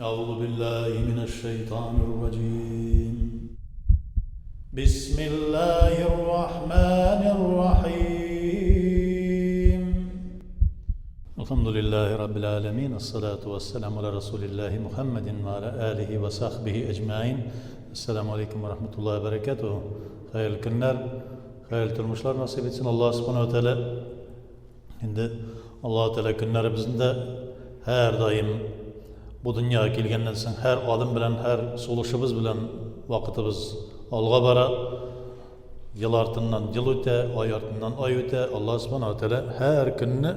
أعوذ بالله من الشيطان الرجيم بسم الله الرحمن الرحيم الحمد لله رب العالمين الصلاة والسلام على رسول الله محمد وعلى آله وصحبه أجمعين السلام عليكم ورحمة الله وبركاته خير günler, hayırlı turmuşlar nasip etsin Allah subhanahu wa ta'ala. Şimdi Allah Teala günlerimizde her daim bu dünyaya kelgenden so'ng her adım bilan, her soluşubuz bilan vaqtimiz alga bara. Yıl artından yıl öte, ay artından ay öte. Allah subhanahu wa ta'ala her günni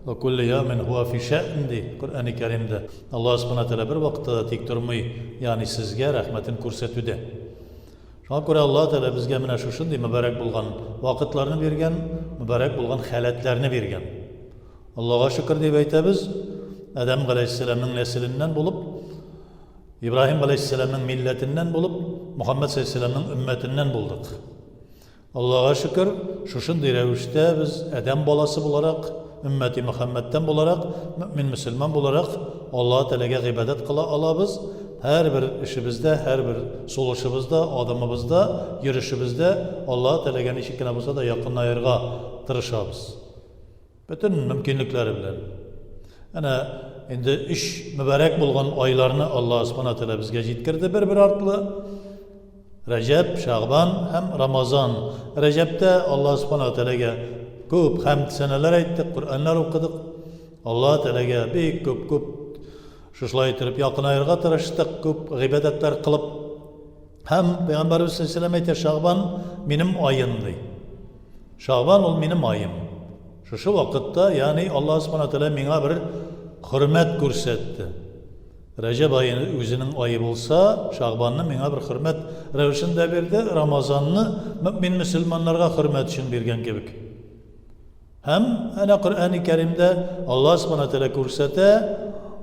ve kulli yawmin huwa fi sha'n di Kur'an-ı Kerim'de. Allah subhanahu wa ta'ala bir vaqtda tek turmay, yani sizga rahmetin ko'rsatuvda. Şuna göre Allah Teala bizga mana shu shunday mübarek bo'lgan vaqtlarni bergan, mübarek bo'lgan holatlarni bergan. Allohga shukr deb aytamiz. Adem Aleyhisselam'ın nesilinden bulup, İbrahim Aleyhisselam'ın milletinden bulup, Muhammed Aleyhisselam'ın ümmetinden bulduk. Allah'a şükür, şu şunday revişte biz Adem balası bularak, ümmeti Muhammed'den bularak, mümin Müslüman bularak Allah-u Teala'ya ibadet kıla alabız. Her bir işimizde, her bir soluşumuzda, adımımızda, yürüyüşümüzde Allah-u Teala'nın işikine bulsa da yakın ayırga tırışabız. Bütün mümkünlükleri bilen. Yani endi iş mübarek bulgan aylarını Allah subhanahu teala bizga yetkirdi bir artlı. Recep, Şaban hem Ramazan. Recep'te Allah subhanahu teala'ga ko'p hamd seneler aytdik, Kur'anlar okudık. Allah teala'ga ko'p şuşlay aytırıp yakın ayırga tırıştık, ko'p g'ibadetler kılıp. Hem Peygamberimiz sallallahu aleyhi ve sellem aytır, Şaban benim ayımdı. Şaban ol benim ayım. Şu vakitte yani Allah subhanahu teala menga bir hürmet ko'rsatdi. Recep ayı özünün ayı olsa, Şaban'ı menga bir hürmet revişinde verdi, Ramazan'ı mümin Müslümanlarga hürmet için bergen kebek. Hem ana Kur'an-ı Kerim'de Allah subhanahu teala ko'rsatdi,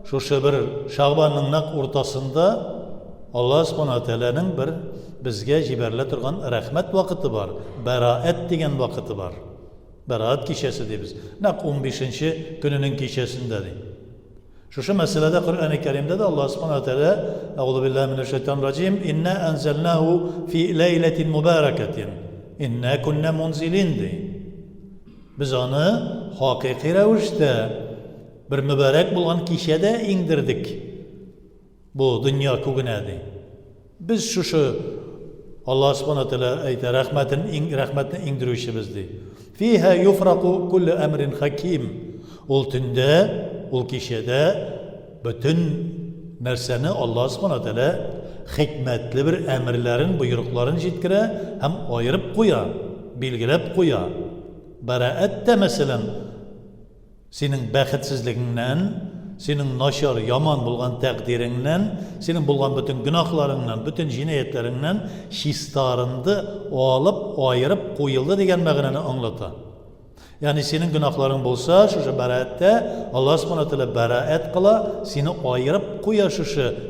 şu bir Şaban'ın naq ortasında Allah subhanahu teala'nın bir bizga jiberle turgan rahmet vakiti var, beraat degan vakiti var. Beraat kişesi deymiz. Naq 15. gününün kişesinde deyim. Şu meselede Kur'an-ı Kerim'de de Allah subhanahu teala Euzubillahimineşşeytanirracim İnna enzelnahu fi leyletin mübareketin İnna kunna munzilin deyim. Biz onu hakiki revişte bir mübarek bulan kişide indirdik. Bu dünya kuguna deyim. Biz şu Allah subhanahu teala ayta rahmetini indirişimiz deyim. Fiha yufraku kullu emrin hakim. Ol tünde, ol kişide bütün nerseni Allah subhanahu teala hikmetli bir emirlerin, buyrukların jetkire hem ayırıp koya, bilgilep koya. Beraat de mesela senin baxetsizliginden, senin naşar, yaman bulgan takdirinden, senin bulgan bütün günahlarından, bütün cinayetlerinden şistarındı alıp, ayırıp koyuldu degen mağnani anlata. Yani senin günahların bolsa, şu beraatde Allah subhanahu teala beraat kıla, seni ayırıp koya şu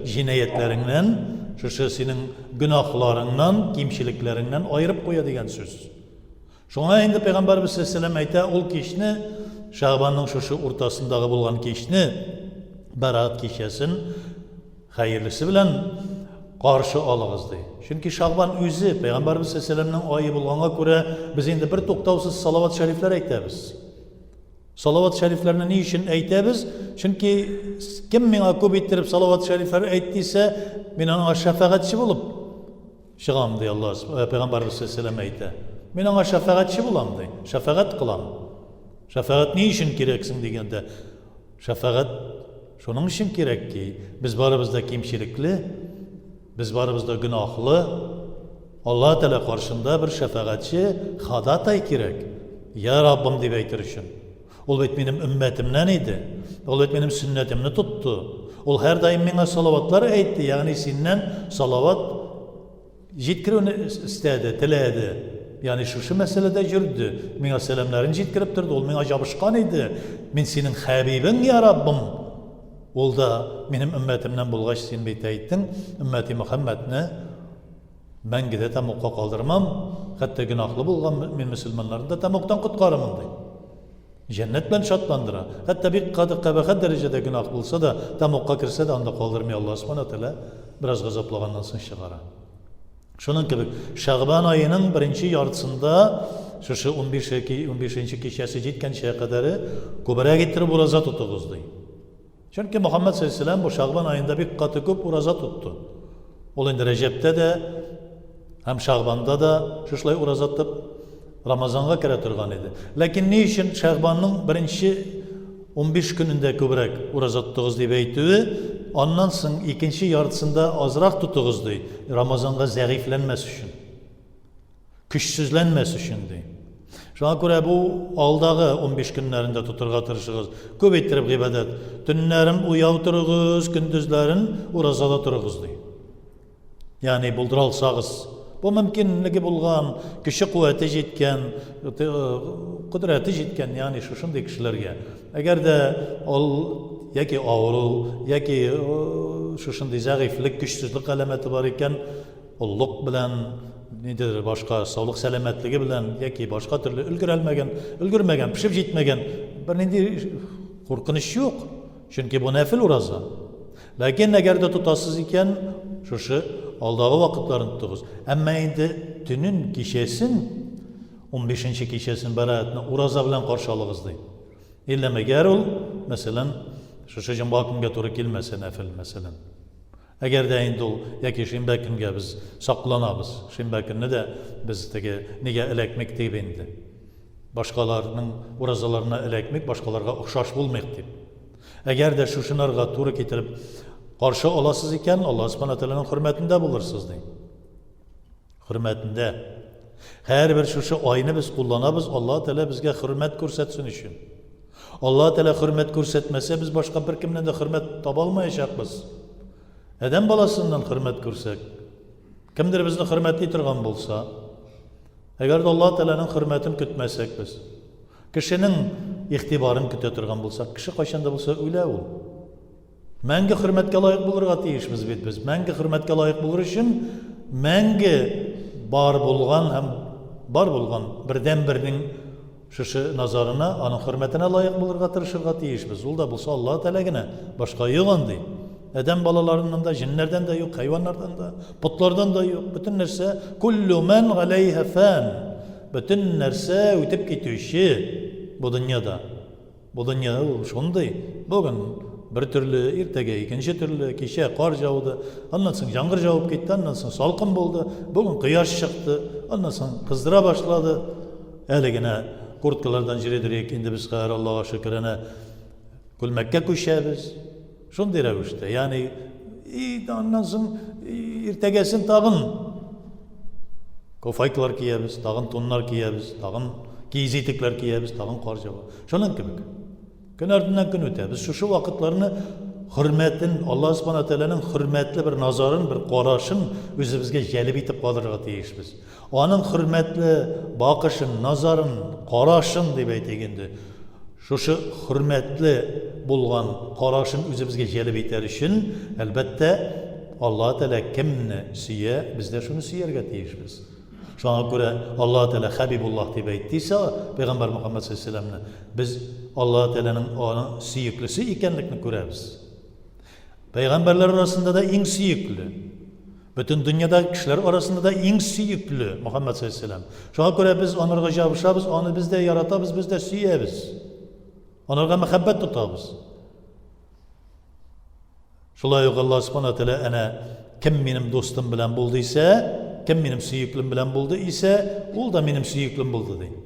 cinayetlerinden, şu senin günahlarından, kimçiliklerinden ayırıp koya degen söz. Şuna indi Peygamberimiz sallallahu aleyhi ve sellem ayta, ol kişini, Şaban'ın şu ortasındağı bulgan kişini, beraat kişesin, hayırlısı bilen karşı alığız deydi. Çünkü Şaban özü, Peygamberimiz sallallahu aleyhi ve sellem'nin ayı bulgana göre biz indi bir toktavsız salavat-ı şerifler aytamiz. Salavat-ı şeriflerini ne için aytamiz? Çünkü kim mena köp ettirip salavat-ı şerifleri aytdiyse, men ona şefaatçi bulup çıgam deydi Allah, Peygamberimiz sallallahu aleyhi ve sellem aytdi. Men ona şefaatçi bulam deydi, şefaat kılam. Şefaat ne için gereksin degende, şefaat şunun için gerek ki biz barımızda kimçilikli, biz barımızda günahlı, Allah Teala karşında bir şefaatçi hadatay gerek. Ya Rabbim deyip aytır için. Ol benim ümmetimden idi. Ol benim sünnetimni tuttu. Ol her daim mena salavatlar aytdi. Yani senden salavat jetkiruni istedi, tiledi. Yani şu meselede yürüdü. Mena selamlarını jetkirip turdi. Ol mena jabışkan idi. Men senin habibin ya Rabbim. Ol da benim ümmetimden bulgaç sen beyt aytdin. Ümmeti Muhammed'ni ben gide tamokka kaldırmam. Hatta günahlı bulgan men Müslümanlarını da tamoktan kutkarımın deydi. Cennet bilen şatlandıra. Hatta bir kabahat derecede günah bulsa da tam okka kirse de anda kaldırmıyor Allah subhanahu teala biraz gazaplangandan soň çıgara. Şunun gibi Şaban ayının birinci yarısında şu 15. kişisi jetkençe kadarı kubara getirip uraza tutuguzdu. Çünkü Muhammed sallallahu aleyhi ve sellem bu Şaban ayında bir katı köp uraza tuttu. Ol indi Recep'te de hem Şaban'da da şuşlay uraza tutup Ramazan'a kere turgan idi. Lakin ne için Şaban'ın birinci 15 gününde köbrek uraza tutuguz diye beytüğü, ondan sonra ikinci yarısında azrak tutuguz diye Ramazan'a zayıflenmesi için, güçsüzlenmesi için diye. Şuna göre bu aldağı 15 günlerinde tuturga tırışığız. Köp ettirip ibadet. Tünlerin uyav turuguz, gündüzlerin urazada turuguz diye. Yani buldural-sağız. Bu mümkünlüğü bulgan, kişi kuvveti jetken, kudreti jetken yani şunday kişilerge. Eğer de ol yaki ağrı, yaki şunday zayıflık, güçsüzlük alameti var iken, olluk bilen, nedir başka sağlık selametligi bilen, yaki başka türlü ülgürmegen, pişip jetmegen, bir nindi korkunuş yok. Çünkü bu nefil uraza. Lakin eğer de tutasız iken, şu aldağı vakitlerini tutuyoruz. Ama indi tünün kişesin, 15. kişesin beraatine uraza bilen karşılığız değil. İlleme eğer ol, mesela, şu cımbakımga doğru kilmese nefil mesela. Eğer de indi ol, yaki şimbekimge biz saklanabız. Şimbekimne de biz nige elekmek deyip indi. Başkalarının urazalarına elekmek, başkalarına okşaş bulmak deyip. Eğer de şu şunlarga doğru getirip, karşı olasız iken Allah subhanahu teala'nın hürmetinde bulursunuz deyin. Hürmetinde. Her bir şu ayını biz kullanabız, Allah Teala bizge hürmet görsetsin için. Allah Teala hürmet görsetmese biz başka bir kimden de hürmet tabalmayacakız. Eden balasından hürmet görsek, kimdir bizni hürmetli turgan bolsa, eğer de Allah Teala'nın hürmetini kütmesek biz, kişinin ihtibarını küte turgan bolsa, kişi kaçanda bolsa öyle ol. Menge hürmetke layık bulurga tiyişmiz biz. Menge hürmetke layık bulur için menge bar bulgan birden birinin şu nazarına, onun hürmetine layık bulurga tırışırga tiyişmiz. Ol da bulsa Allah Teala'gine başka yok değil. Eden balalarından da, jinlerden de yok, hayvanlardan da, putlardan da yok. Bütün nerse kullu men aleyhe fan. Bütün nerse ötüp gitişi bu dünyada. Bu dünyada şunday. Bugün bir türlü ertege, ikinci türlü kişiye kar jaudı. Ondan sonra yağmur jaup gitti, ondan sonra salkın buldu. Bugün kıyaş çıktı. Ondan sonra kızdıra başladı. Elegine kurtkalardan jiredirek, indi biz hayır Allah'a şükürene gülmekke kuşayız. Şunday revişte. Yani ondan sonra ertegesin tağın kofaytlar kiyemiz, tağın tonlar kiyemiz, tağın giyizitikler kiyemiz, tağın kar jaup. Şunun gibi. Gün ardından gün öte. Biz şu vakitlerini hürmetin, Allah subhanahu teala'nın hürmetli bir nazarın, bir qarashın özümüzge jelib etip kalırga tiyişmiz. Onun hürmetli bakışın, nazarın, qarashın deb aytganda, şu hürmetli bulgan qarashın özümüzge jelib eter için elbette Allah Teala kimni siye, biz de şunu siyerge tiyişmiz. Şuna göre Allah Teala Habibullah deb aytdıysa, Peygamber Muhammed sallallahu aleyhi ve sellem'le biz Allah Teala'nın onun siyiklisi ikenlikini görürüz. Peygamberler arasında da en siyikli. Bütün dünyadaki kişiler arasında da en siyikli Muhammed sallallahu aleyhi ve sellem. Şuna göre biz onlarga jabışabız, onu biz de yaratabız, biz de siyemiz. Onlarga muhabbet tutabız. Şulay Allah subhanahu teala ana kim benim dostum bilen bulduysa, kim benim siyiklim bilen buldu ise, ol da benim siyiklim buldu deyin.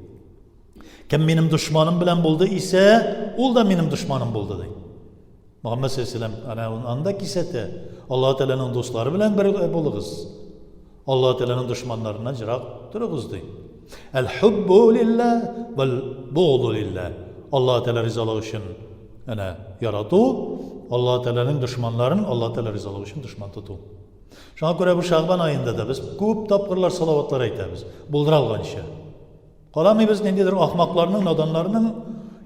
Kim benim düşmanım bilen buldu ise, ol da benim düşmanım buldu deyin. Muhammed sallallahu aleyhi ve sellem ana anda kisete Allah Teala'nın dostları bilen bir buluguz. Allah Teala'nın düşmanlarına jirak duruguz deyin. El hubbu lillah vel buğdu lillah. Allah Teala rizalığı için ana yaratu. Allah Teala'nın düşmanlarının Allah Teala rizalığı için düşman tutu. Şuna göre bu Şaban ayında da biz köp tapkırlar salavatlar aytamiz. Bulduralgan işe. Qalamay biz nendedir ahmaklarının, nadanlarının,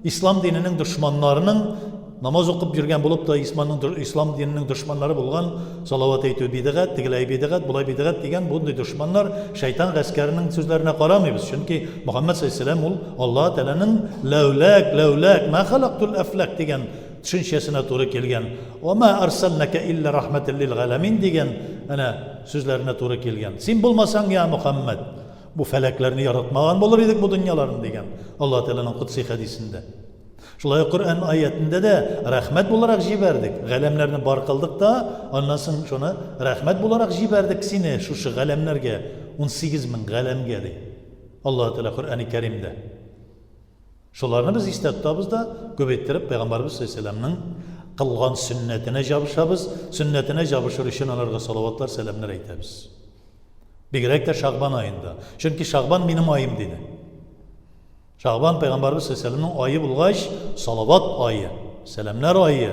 İslam dininin düşmanlarının намаз оқып жүрген болып та ислам динінің дұшманлары болған, салават айту бидағат, тегілей бидағат, бұлай бидағат деген бұндай дұшманлар шайтан ғаскәрінің сөздеріне қарамайбыз. Чөнки Мұхаммад саллаллаху алейхи ва саллям Алла Тағаланың ләуләк, ма халақтул афлак деген түшіншесіне туры келген. Ва ма арсалнака илля рахматан лил ғаламин деген сөзләренә туры келген. Сен болмасаң, я Мұхаммад, bu fələklәрне yaratмаган булыр идек бу дөньяларны деген Алла Тәгаланың кутси хадисендә. Шулай Коръән аятында да рәхмәт буларак җибәрдек. Галәмләрне бар кылдык та, аннан соң шуны рәхмәт буларак җибәрдек сине шушы галәмләргә, 18000 галәмгә ди. Алла Тәгалә Коръәни Кәримдә. Шуларны без истә тотабыз да, көбәйттереп Пәйгамбәрбез саллаллаху алейхи ва саллямның кылган сүннәтенә җабышабыз, сүннәтенә җабышыр өчен аларга салаватлар, сәламнар әйтәбез. Бигрәк тә Шагбан аенда. Чөнки Шагбан минем аем диде. Шагбан Пәйгамбәрбез саллаллаху алейхи ва саллямның айы булгач, салават айы, сәламнар айы,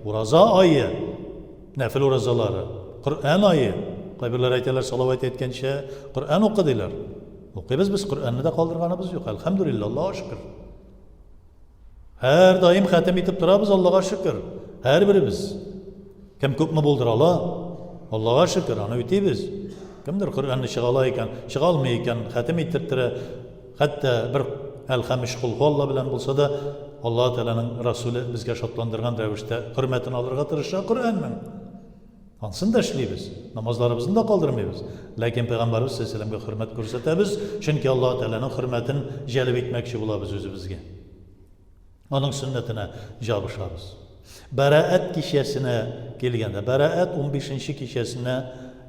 ураза айы, нәфил уразалары, Коръән айы. Кайберләр әйтәләр, салават әйткәнчә Коръән укыдылар. Укыйбыз без, Коръәнне дә калдырганыбыз юк. Әлхәмдүлиллаһ, Аллаһка шөкер. Һәр даим хәтем итеп торабыз, Аллаһка шөкер. Һәр беребез. Кем күпме булдыра ала? Аллаһка шөкер, аны үтибез. Кемдер Коръәнне чыгала икән, чыгалмый икән, хәтем итеп тора. Хәтта бер әл-хәмиш кул Алла белән булса да, Алла Тәгаланың Расулы безгә шатландырган рәвештә хөрмәтен алырга тырыша Коръәннең. Ансын да эшлибез, намазларыбызны да калдырмыйбыз. Ләкин Пәйгамбәрбез саллаллаху алейхи ва саллямга хөрмәт күрсәтәбез, чөнки Алла Тәгаланың хөрмәтен җәлеп итмәкче булабыз үзебезгә. Аның сүннәтенә җабышабыз. Бәраәт кичәсенә килгәндә, бәраәт 15нче кичәсенә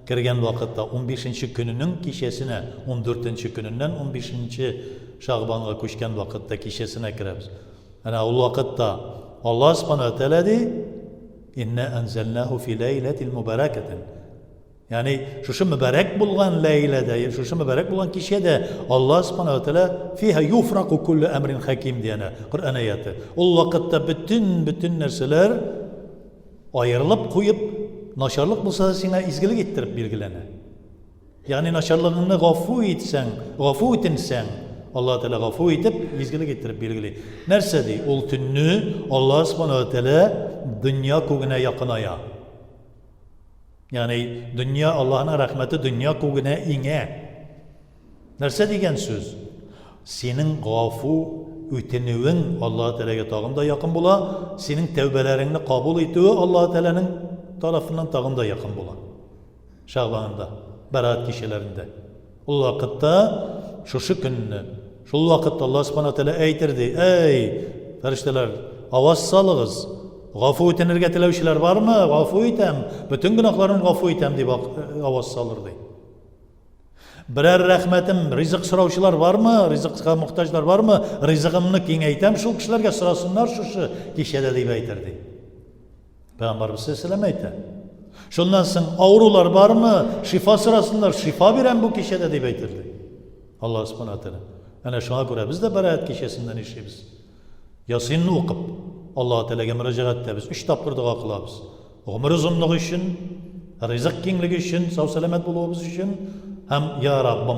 кергән вакытта, 15нче көненең кичәсенә, 14нче көненнән 15нче Шагбанга күчкән вакытта кичәсенә керәбез. Әнә ул вакытта Аллаһ Субханаһу ва Тәгалә ди: «Инна анзалнаху фи ләйләтил мубаракатин». Yani şuşu mübarek bulgan leylede, şuşu mübarek bulgan kişide Allah subhanahu wa ta'ala fiha yufraku kullu emrin hakim diyene Kur'an ayeti. O vakitte bütün nerseler ayrılıp koyup naşarlık bulsa da sana izgilik ettirip bilgilene. Yani naşarlığını gafu etinsen Allah Teala gafu etip izgilik ettirip bilgili. Nerse di? Ol tününü Allah subhanahu wa ta'ala dünya kuguna yakınaya. Yani dünya Allah'ın rahmeti dünya kuguna inge. Nerse degen söz? Senin gafu ötenüğün Allah Teala'ya tağında yakın bula, senin tevbelerini kabul etüğü Allah Teala'nın tarafından tağında yakın bula. Şabanında, beraat kişilerinde. O vakitte şu gününü, şu vakitte Allah subhanahu teala eytirdi. Ey ferişteler, avaz salığız. Gafu etenirge tilevşiler var mı? Gafu etem. Bütün günahlarını gafu etem diye avaz salırdı. Birer rahmetim, rızık sıravşılar var mı? Rızıkka muhtaçlar var mı? Rızıkımını kengeytem şu kişilerge sırasınlar şu kişide deyip eytirdi. Peygamberimiz sallallahu aleyhi ve sellem şundan sonra avrular var mı? Şifa sırasınlar. Şifa veren bu kişide deyip eytirdi. Allah subhanahu teala. Yani şuna göre biz de beraat kişisinden işimiz. Yasinni okup Allah Teala'ga müracaat etimiz. 3 tapır dua kılabız. Ömür uzunluğu için, rızık kengligi için, sağ selamet bulmamız için hem ya Rabbim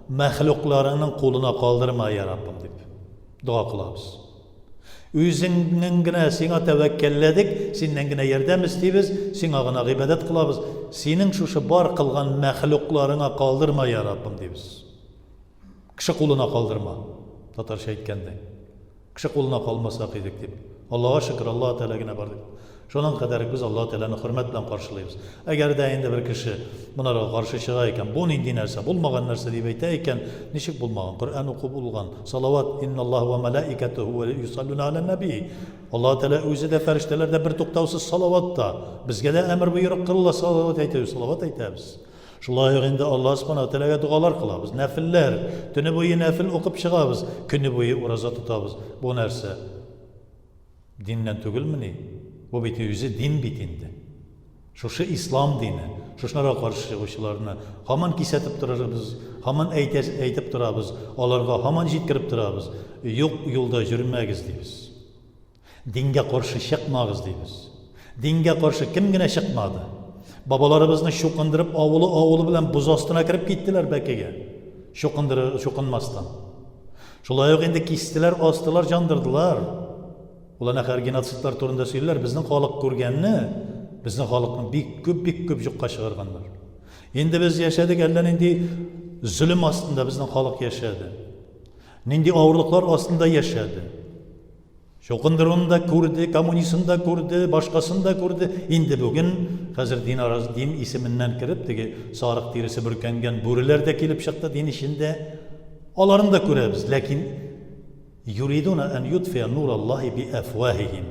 mahluklarının koluna kaldırma ya Rabbim deyip dua kılabız. Özüngine sana tevekkelledik, senden yardım isteybiz, sana ibadet kılabız. Senin şu bar kılgan mahluklarına kaldırma ya Rabbim deybiz. Kişi koluna kaldırma. Tatarşa aytkanda. Kişi koluna kalmasak edik deyip. Allah'a şükür Allah Teala'ya bardık. Şunun kadar biz Allah Teala'nı hürmetle karşılayız. Eğer de indi bir kişi bunlara karşı çıkayken, bu indi nerse, bulmagan nerse deyip eyteyken, nişik bulmagan? Kur'an oku bulgan. Salavat, innallahu ve melaiketuhu ve yusalluna alen nebi. Allah Teala özü de ferişteler de bir tuktavsız salavat da. Bizge de emir buyuruk kırıla salavat eyteyiz, salavat eyteyiz. Şulayıq indi Allah subhanahu teala'ya dualar kılabız. Nefiller, tünü boyu nefil okup çıkabız. Günü boyu uraza tutabız. Bu nerse dinden tügülmüni? Bu biti yüzü din bitindi. Şuşu İslam dini. Şuşlara karşı çıkışlarını haman kisetip durarız. Haman eytip durarız. Onlarga haman jitkirip durarız. Yok yolda yürümeyiz deybiz. Dinge karşı çıkmayız deybiz. Dinge karşı kimgine çıkmadı? Babalarımızı şokundırıp avulu bilen buz astına kirip gittiler Bekke'ye. Şokunmasdan. Şulayıq indi kestiler, astılar, jandırdılar. Ulan akar genotsidlar turunda söyler, bizning xalq ko'rganni, bizning xalqni bik ko'p yo'qqa chiqarganlar. Endi biz yaşadık, elden endi zulüm aslında bizning xalq yaşadı. Nindi ağırlıklar aslında yaşadı. Şoqindir'ini da ko'rdi, kommunizmni da ko'rdi, boshqasini da ko'rdi. Endi bugun hozir din isminden kirib, degi sariq terisi burkangan bo'rilar da kelib chiqdi din ishinde. Onlarni da ko'ramiz, lekin yuriduna an yutfiya nurallohi bi afwahihim.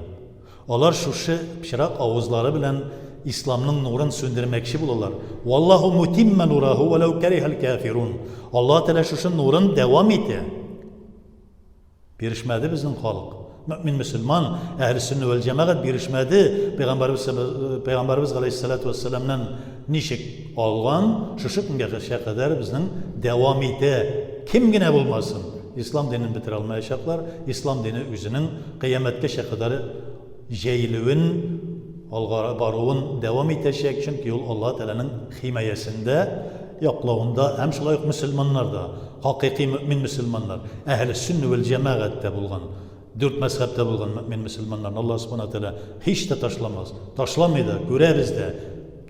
Onlar şuşu pişirak ağızları bilen İslam'ın nurunu söndürmekçi bulurlar. Wallahu mutimme nurahu ve lev kerihel kafirun. Allah Teala şuşu nurun devam etti. Birişmedi bizim halk. Mümin Müslüman, ehl-i sünnet vel cemaat birişmedi. Peygamberimiz Aleyhisselatü Vesselam'dan nişik algan, şuşu günge kadar bizim devam etti. Kim gene bulmasın? İslam dinini bitir almayacaklar. İslam dini özünün kıyametke kadar jeyilüğün, baruğun devam edecek. Çünkü yol Allah Teala'nın himayesinde, yoklağında hem şulayık Müslümanlar da, hakiki mümin Müslümanlar, ehl-i sünnet vel cemaat'te bulgan, dört mezhepte bulgan mümin Müslümanlar, Allah subhanahu teala hiç de taşlamaz. Taşlamaydı, göreriz de,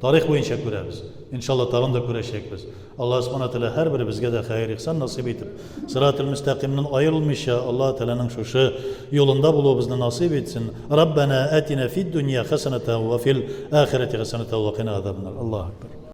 tarih boyunca göreriz. İnşallah tağın da görecek biz. Allah subhanahu teala her biri bizge de hayır ihsan nasip etip, sırat-ı müstakimden ayrılmışa Allah Teala'nın şu yolunda bulup bizni nasip etsin. Rabbena atina fid dünya haseneten ve fil ahireti haseneten ve qina azabnar. Allahu ekber.